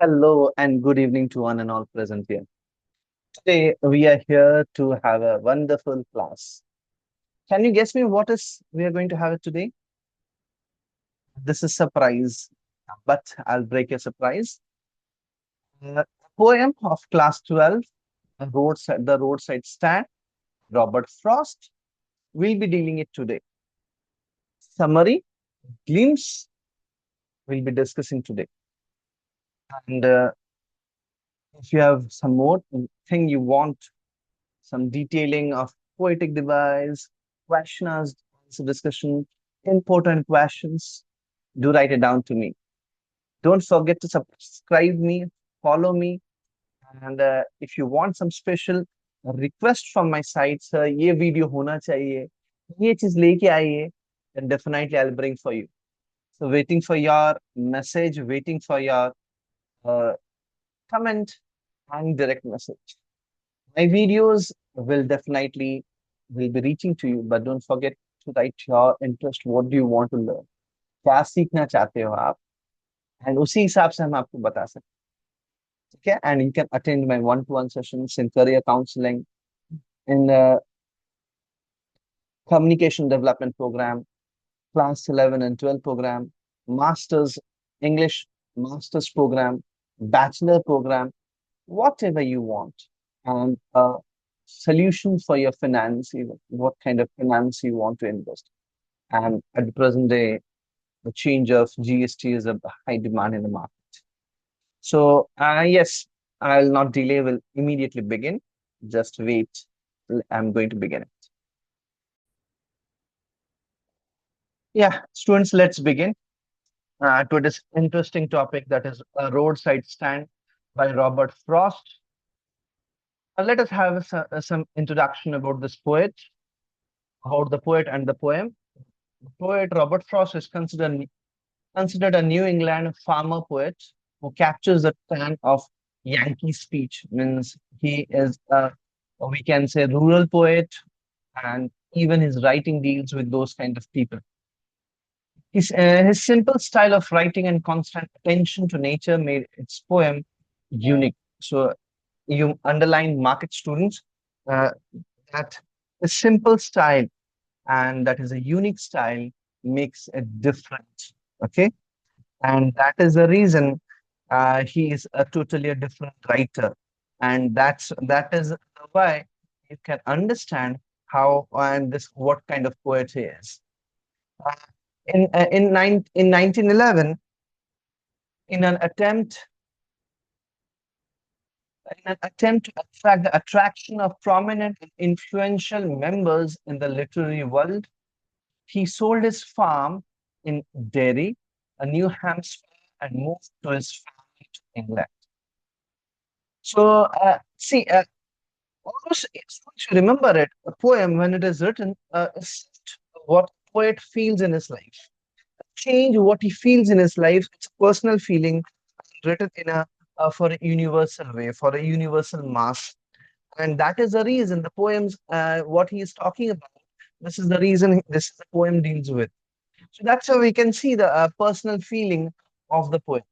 Hello and good evening to one and all present here. Today we are here to have a wonderful class. Can you guess me what is we are going to have it today? This is surprise, but I'll break your surprise. A poem of class 12, the roadside stand, Robert Frost. We'll be dealing it today. Summary, glimpse, we'll be discussing today. And if you have some more thing you want, some detailing of poetic device, question asked, answer discussion, important questions, do write it down to me. Don't forget to subscribe me, follow me, and if you want some special request from my side, sir, ये video होना चाहिए, ये चीज लेके आइए, then definitely I'll bring for you. So waiting for your message, waiting for your uh, comment and direct message. My videos will be reaching to you, but don't forget to write your interest. What do you want to learn? क्या सीखना चाहते हो आप? And उसी हिसाब से हम आपको बता सकते हैं, ठीक है? And you can attend my one-to-one sessions in career counseling, in communication development program, class 11 and 12 program, masters English masters program, bachelor program, whatever you want, and a solution for your finance, even what kind of finance you want to invest. And at the present day, the change of GST is a high demand in the market. So, yes, I'll not delay, will immediately begin. Just wait. I'm going to begin it. Yeah, students, let's begin to this interesting topic that is a roadside stand by Robert Frost. Let us have some introduction about this poet, about the poet and the poem. The poet Robert Frost is considered a New England farmer poet who captures the tone of Yankee speech. Means he is a, we can say, rural poet, and even his writing deals with those kind of people. His simple style of writing and constant attention to nature made its poem unique. So you underline market students uh, that a simple style and that is a unique style makes it different. Okay, and that is the reason he is a totally a different writer, and that is why you can understand how and this what kind of poet he is. Uh, in 1911, in an attempt to attract the attraction of prominent and influential members in the literary world, he sold his farm in Derry, New Hampshire, and moved to his family to England. So, see, almost once you remember it, a poem when it is written is what poet feels in his life. Change what he feels in his life. It's a personal feeling written in a for a universal way, for a universal mass, and that is the reason the poems what he is talking about. This is the reason this is the poem deals with. So that's how we can see the personal feeling of the poet.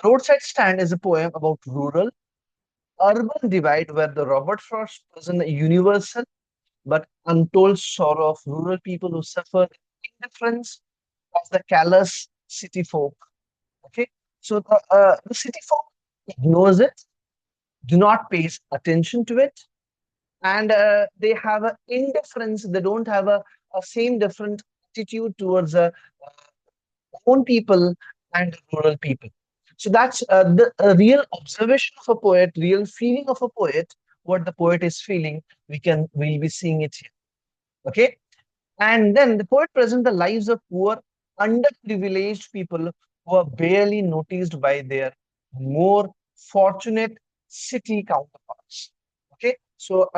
Roadside Stand is a poem about rural urban divide where the Robert Frost presents a universal but untold sorrow of rural people who suffer indifference of the callous city folk. Okay, so the city folk ignores it, do not pay attention to it, and they have an indifference. They don't have a same different attitude towards own people and rural people. So that's the real observation of a poet, real feeling of a poet. What the poet is feeling, we'll be seeing it here. Okay, and then the poet presents the lives of poor, underprivileged people who are barely noticed by their more fortunate city counterparts. Okay, so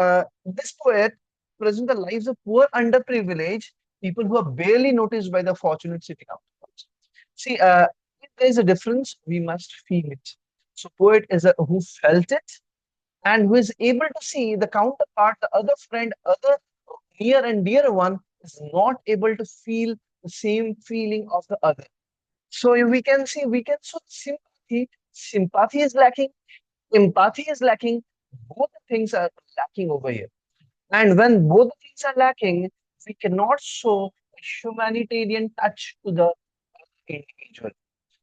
this poet presents the lives of poor, underprivileged people who are barely noticed by the fortunate city counterparts. See, if there is a difference, we must feel it. So, poet is a who felt it and who is able to see the counterpart, the other friend, other near and dear one is not able to feel the same feeling of the other. So we can see, we can show sympathy empathy. Sympathy is lacking. Empathy is lacking. Both the things are lacking over here. And when both the things are lacking, we cannot show a humanitarian touch to the individual.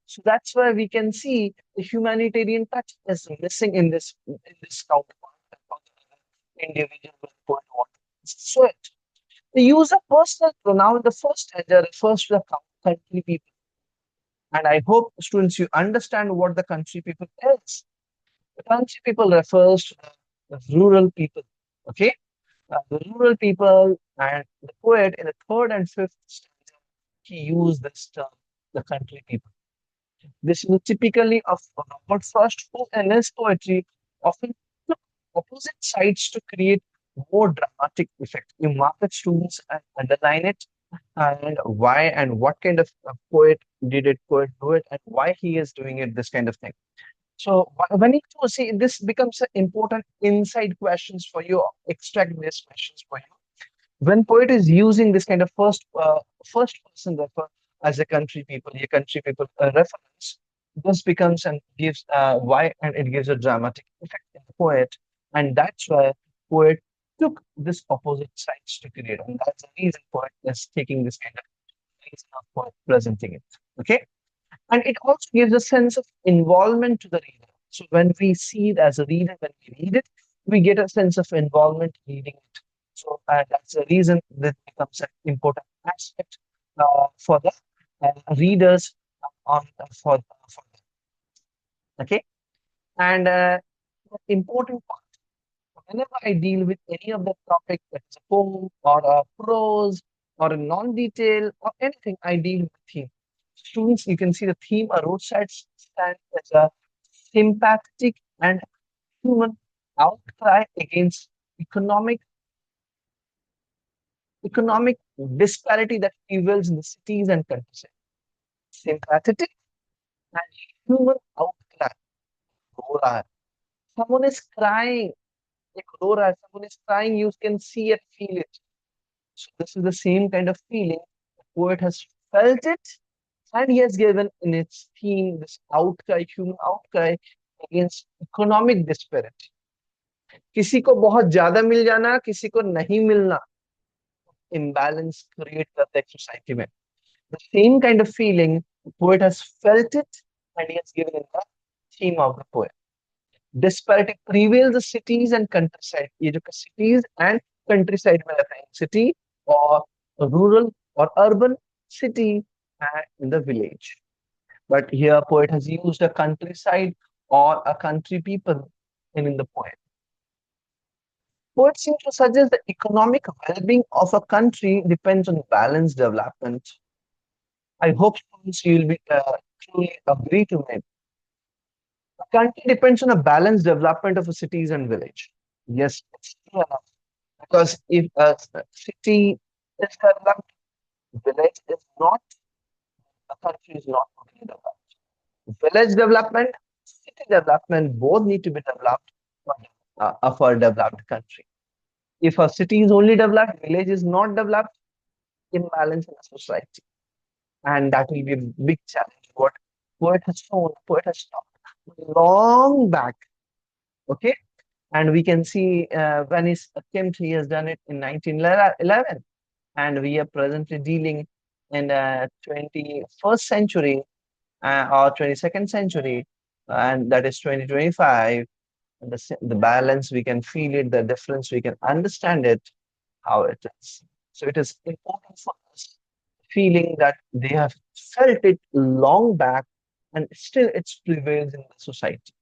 So that's why we can see the humanitarian touch is missing in this counterpart of the individual with poet want. So the use of personal pronoun in the first stanza refers to the country people. And I hope students you understand what the country people is. The country people refers to the rural people. Okay, the rural people and the poet in the third and fifth stanza he used this term, the country people. This is typically of Robert Frost, who in his poetry often took opposite sides to create more dramatic effect. You mark it, students, and underline it, and why and what kind of poet did it poet do it, and why he is doing it, this kind of thing. So when you see this becomes an important inside questions for you, extract these questions for you when poet is using this kind of first person refer as a country people, a country people reference, this becomes and gives why and it gives a dramatic effect in the poet, and that's why poet took this opposite sides to create, and that's the reason poet is taking this kind of reason of poet presenting it. Okay, and it also gives a sense of involvement to the reader. So when we see it as a reader, when we read it, we get a sense of involvement reading it. So that's the reason that becomes an important aspect for the readers for them. Okay, and the important part. Whenever I deal with any of the topic, that is a poem or a prose or a non-detail or anything, I deal with theme. Students, you can see the theme, a roadside stand as a sympathetic and human outcry against economic economic disparity that prevails in the cities and countryside. Sympathetic and human outcry. रो रहा है. Someone is crying. एक रो रहा है. Someone is crying. You can see and feel it. So this is the same kind of feeling. The poet has felt it, and he has given in its theme this outcry, human outcry against economic disparity. किसी को बहुत ज्यादा मिल जाना, किसी को नहीं मिलना, imbalance create करता है society में. The same kind of feeling, the poet has felt it, and he has given in the theme of the poem. Disparity prevails the cities and countryside. ये जो cities and countryside में रहता है, city or rural or urban, city and in the village. But here poet has used a countryside or a country people in the poem. Poet seems to suggest the economic well-being of a country depends on balanced development. I hope students you will be truly agree to me. A country depends on a balanced development of a cities and village. Yes, it's true enough. Because if a city is developed, village is not, a country is not totally developed. Village development, city development, both need to be developed for a developed country. If a city is only developed, village is not developed, imbalance in the society. And that will be a big challenge. What poet has shown, poet has taught long back. Okay. And we can see when his attempt, he has done it in 1911. And we are presently dealing in the 21st century or 22nd century, and that is 2025. And the balance, we can feel it, the difference, we can understand it, how it is. So it is important for us feeling that they have felt it long back and still it prevails in the society.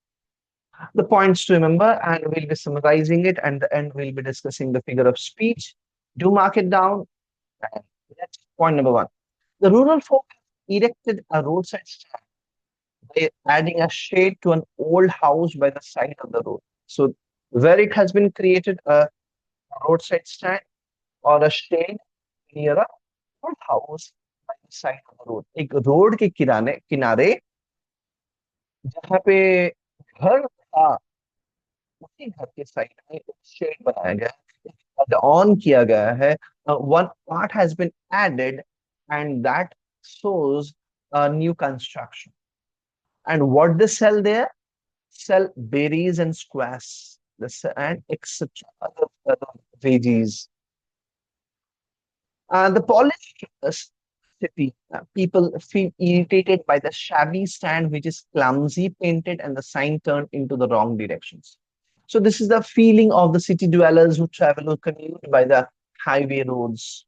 The points to remember, and we'll be summarizing it, and at the end we'll be discussing the figure of speech. Do mark it down. And that's point number one. The rural folk erected a roadside stand by adding a shade to an old house by the side of the road. So where it has been created a roadside stand or a shade near a old house by the side of the road. एक road के किनारे जहाँ पे घर था, उसी घर के साइड में एक शेड बनाया गया है, ऑन किया गया है. One part has been added, and that shows a new construction. And what they sell there? Sell berries and squash, and etc. Other veggies. The polished city, people feel irritated by the shabby stand, which is clumsy painted, and the sign turned into the wrong directions. So this is the feeling of the city dwellers who travel or commute by the highway roads.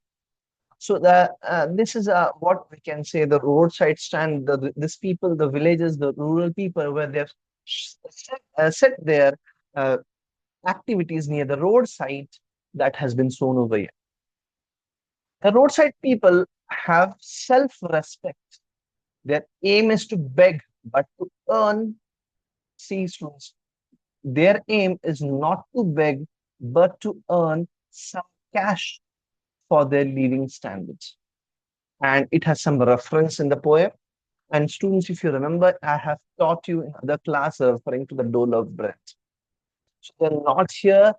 So the this is what we can say, the roadside stand. This people, the villagers, the rural people, where they've set their uh, activities near the roadside that has been sown over here. The roadside people have self-respect. Their aim is to beg, but to earn. See, students, their aim is not to beg, but to earn some cash for their living standards. And it has some reference in the poem. And students, if you remember, I have taught you in other class referring to the dole of bread. So they're not here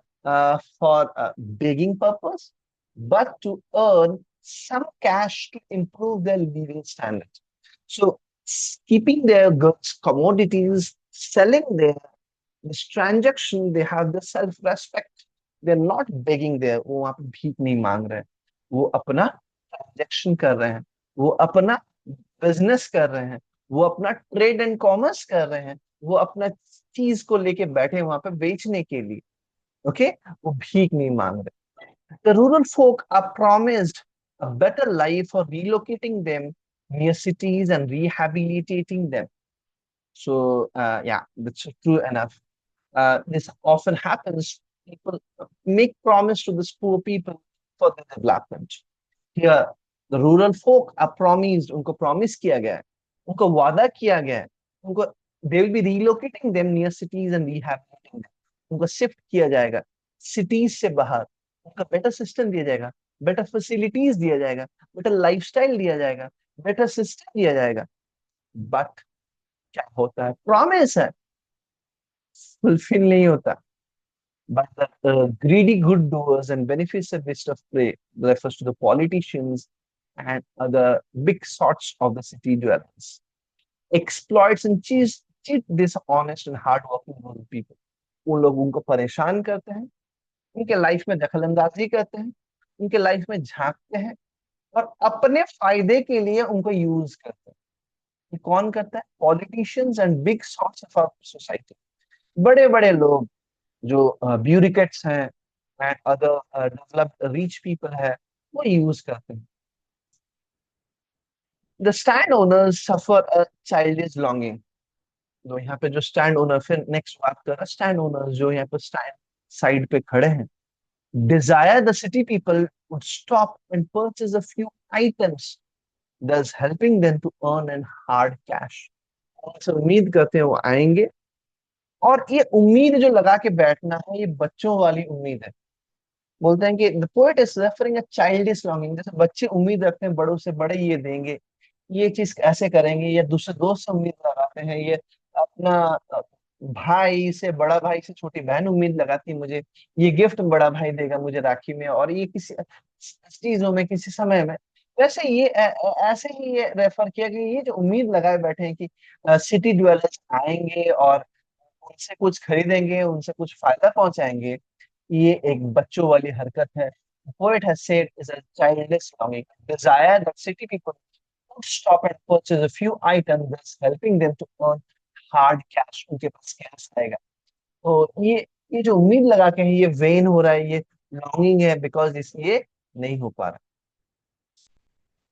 for begging purpose, but to earn some cash to improve their living standard. So keeping their goods, commodities, selling their this transaction, they have the self-respect. They're not begging there. वो वहाँ पे भीख नहीं मांग रहे हैं. वो अपना ट्रांजेक्शन कर रहे हैं. वो अपना बिजनेस कर रहे हैं. वो अपना ट्रेड एंड कॉमर्स कर रहे हैं. वो अपना चीज को लेके बैठे हैं वहां पे बेचने के लिए. ओके, वो भीख नहीं मांग रहे. The rural folk are promised a better life for relocating them near cities and rehabilitating them. So, yeah, that's true enough. This often happens. People make promise to these poor people for their development. Here, the rural folk are promised. उनको promise किया गया है. उनको वादा किया गया है. उनको they will be relocating them near cities and rehabilitating them. उनको shift किया जाएगा cities से बाहर. उनका better system दिया जाएगा, better facilities दिया जाएगा, better lifestyle दिया जाएगा, better system दिया जाएगा. But क्या होता है? Promise है, fulfill नहीं होता. But the greedy good doers and benefits a beast of prey refers to the politicians and other big sorts of the city dwellers. Exploits and cheat this honest and hardworking rural people. उन लोग उनको परेशान करते हैं, उनके life में दखल अंदाजी करते हैं, उनके लाइफ में झांकते हैं और अपने फायदे के लिए उनको यूज करते हैं. ये कौन करता है? Politicians and big sorts of our society. बड़े बड़े लोग जो ब्यूरोक्रेट्स हैं and other developed rich people है, वो यूज करते हैं. The stand owners suffer a childish longing. तो यहाँ पे जो स्टैंड ओनर, फिर नेक्स्ट बात कर रहा, स्टैंड ओनर्स जो यहाँ पे स्टैंड साइड पे खड़े हैं, desire the city people would stop and purchase a few items, thus helping them to earn an hard cash. उनसे उम्मीद करते हैं वो आएंगे, और ये उम्मीद जो लगा के बैठना है, ये बच्चों वाली उम्मीद है. बोलते हैं कि the poet is referring a childish longing. जैसे बच्चे उम्मीद रखते हैं बड़ों से, बड़े ये देंगे, ये चीज ऐसे करेंगे, या दूसरे दोस्त से उम्मीद लगाते हैं, ये अपना भाई से, बड़ा भाई से छोटी बहन उम्मीद लगाती है मुझे ये गिफ्ट बड़ा भाई देगा मुझे राखी में, और ये किसी चीजों में, किसी समय में. वैसे ये ऐसे ही ये रेफर किया कि ये जो उम्मीद लगाए बैठे हैं कि सिटी ड्वेलर्स आएंगे और उनसे कुछ खरीदेंगे, उनसे कुछ फायदा पहुंचाएंगे, ये एक बच्चों वाली हरकत है. Poet has said is a childish longing, desire that city people would stop and purchase a few items, thus helping them to earn hard cash. उनके पास कैश आएगा. तो ये जो उम्मीद लगा के है, ये वेन हो रहा है, ये लॉन्गिंग है, बिकॉज इसलिए नहीं हो पा रहा.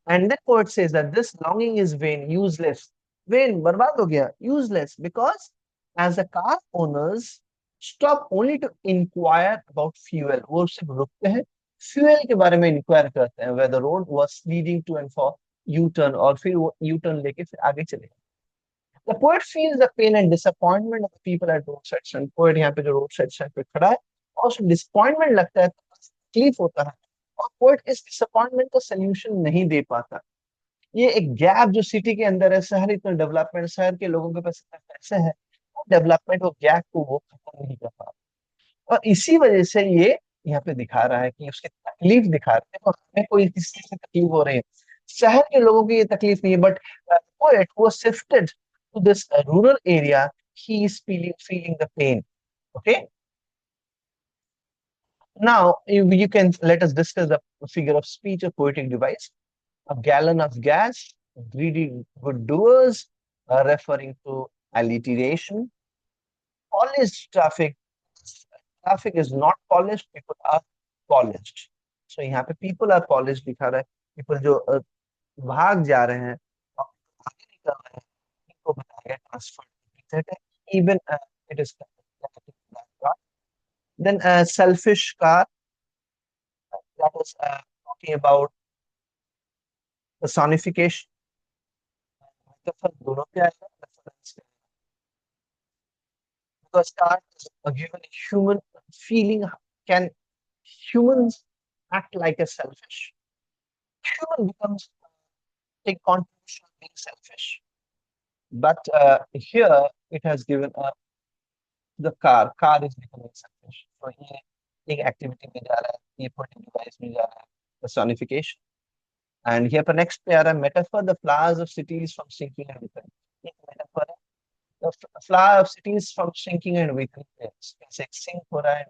And then poet says that this longing is vain, useless. Vain, बर्बाद हो गया, useless, because as the car owners stop only to inquire about fuel, वो सिर्फ रुकते हैं, फ्यूल के बारे में इंक्वायर करते हैं, where the road was leading to and for U-turn, और फिर वो U-turn लेके फिर आगे चले. The poet feels the pain and disappointment of the people at roadside stand. Poet यहाँ पे जो roadside stand पे खड़ा है, और उसको disappointment लगता है, तकलीफ होता है, और पोएट इस डिसअपॉइंटमेंट का सोल्यूशन नहीं दे पाता. ये एक गैप जो सिटी के अंदर है, शहर इतना डेवलपमेंट, शहर के लोगों के पास इतना पैसे है, वो डेवलपमेंट, वो गैप को वो खत्म नहीं कर पा. और इसी वजह से ये यहाँ पे दिखा रहा है कि उसकी तकलीफ दिखा रहे हैं, और हमें कोई किसी से तकलीफ हो रही है, शहर के लोगों की ये तकलीफ नहीं है. बट पोएट वो shifted to this rural area, he is feeling the pain. Okay. Now you can let us discuss the figure of speech or poetic device. A gallon of gas, greedy good doers, referring to alliteration. Polished traffic, traffic is not polished, people are polished. So यहाँ पे people are polished दिखा रहा है, people जो भाग जा रहे हैं और आगे निकल रहे हैं, इनको बताया गया transfer, even it is connected to that part. Then selfish car, that is talking about personification. मतलब दोनों पे आएगा reference पे, because car is a given human feeling. Can humans act like a selfish? Human becomes take contribution of being selfish. But here it has given the car is becoming selfish. So ये एक activity में जा रहा है, ये putting device में जा रहा है, personification. And here पर next पे आ रहा है metaphor, the flowers of cities from sinking and weakening. एक metaphor है, the flower of cities from sinking and weakening. कैसे sink हो रहा है,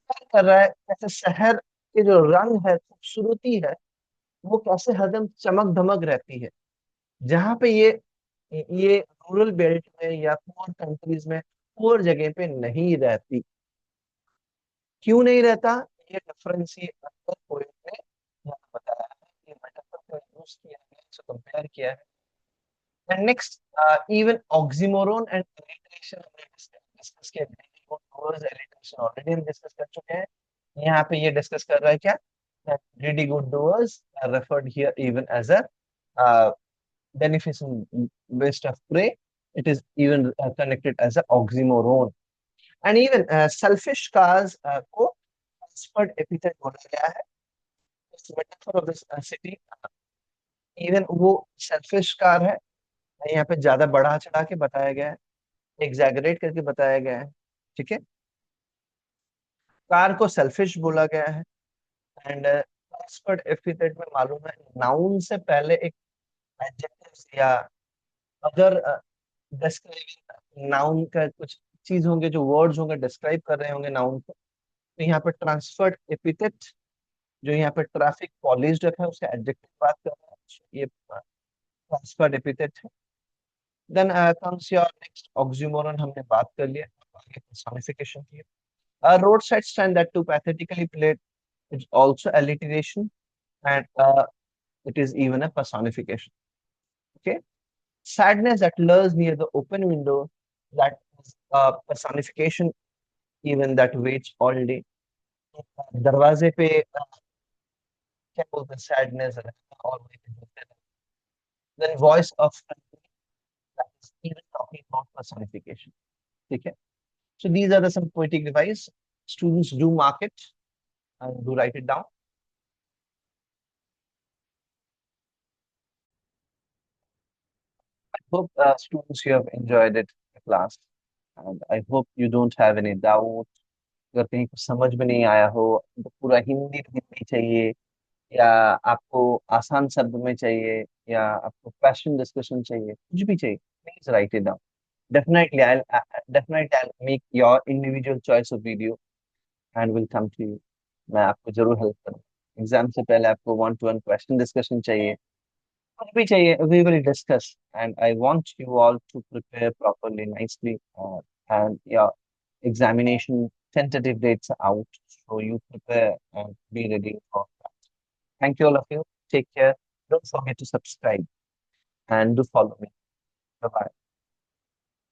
क्या कर रहा है, कैसे शहर के जो रंग है, खूबसूरती है, वो कैसे हरदम चमक धमक रहती है, जहाँ पे ये रूरल बेल्ट में या पुअर कंट्रीज में पुअर जगह पे नहीं रहती। क्यों नहीं रहता, ये डिफरेंस ये अंदर पोएट ने यहाँ बताया है, ये मेटाफर का यूज किया है, इससे कंपेयर किया है। And next, even oxymoron and alliteration हमने डिस्कस किया, टूवर्ड्स एलिटरेशन ऑलरेडी हम डिस्कस कर चुके हैं। यहाँ पे ये डिस्कस कर रहा है क्या, greedy good doers are referred here even as a beneficent waste of prey. It is even connected as an oxymoron. And even selfish cars को transferred epithet बोला गया है. It's a metaphor of this city. Even वो selfish car है, यहाँ पे ज्यादा बढ़ा चढ़ा के बताया गया है, एग्जैगरेट करके बताया गया है, ठीक है। कार को सेल्फिश बोला गया है। एंड ट्रांसफर्ड एपिथेट में मालूम है नाउन से पहले एक एडजेक्टिव्स या अदर डिस्क्राइबिंग नाउन का कुछ चीज होंगे, जो वर्ड्स होंगे डिस्क्राइब कर रहे होंगे नाउन को। तो यहाँ पे ट्रांसफर्ड एपिथेट, जो यहाँ पे ट्रैफिक पॉलिश्ड रखा है, उसका एडजेक्टिव बात कर रहा है, ये ट्रांसफर्ड एपिथेट है। Then comes your next oxymoron, हमने बात कर लिया, आगे पर्सोनिफिकेशन की। Roadside stand that too pathetically pled is also alliteration and it is even a personification. Okay, sadness that lurks near the open window, that is a personification even that waits all day. दरवाजे पे क्या बोलते हैं, sadness रहता और वही पे बोलते हैं। then voice of that is even talking about personification. ठीक है, so these are the some poetic device, students do mark it and do write it down. I hope students you have enjoyed it in class, and I hope you don't have any doubt. अगर कहीं कुछ समझ में नहीं आया हो तो पूरा हिंदी में हिंदी चाहिए, या आपको आसान शब्द में चाहिए, या आपको क्वेश्चन डिस्कशन चाहिए, कुछ भी चाहिए, please write it down. Definitely I make your individual choice of video and will come to you. मैं आपको जरूर हेल्प करूँगा। एग्जाम से पहले आपको one to one question discussion चाहिए, कुछ भी चाहिए, we will discuss, and I want you all to prepare properly, nicely, and yeah, examination tentative dates are out, so you prepare and be ready for that. Thank you all of you. Take care. Don't forget to subscribe and do follow me. Bye bye.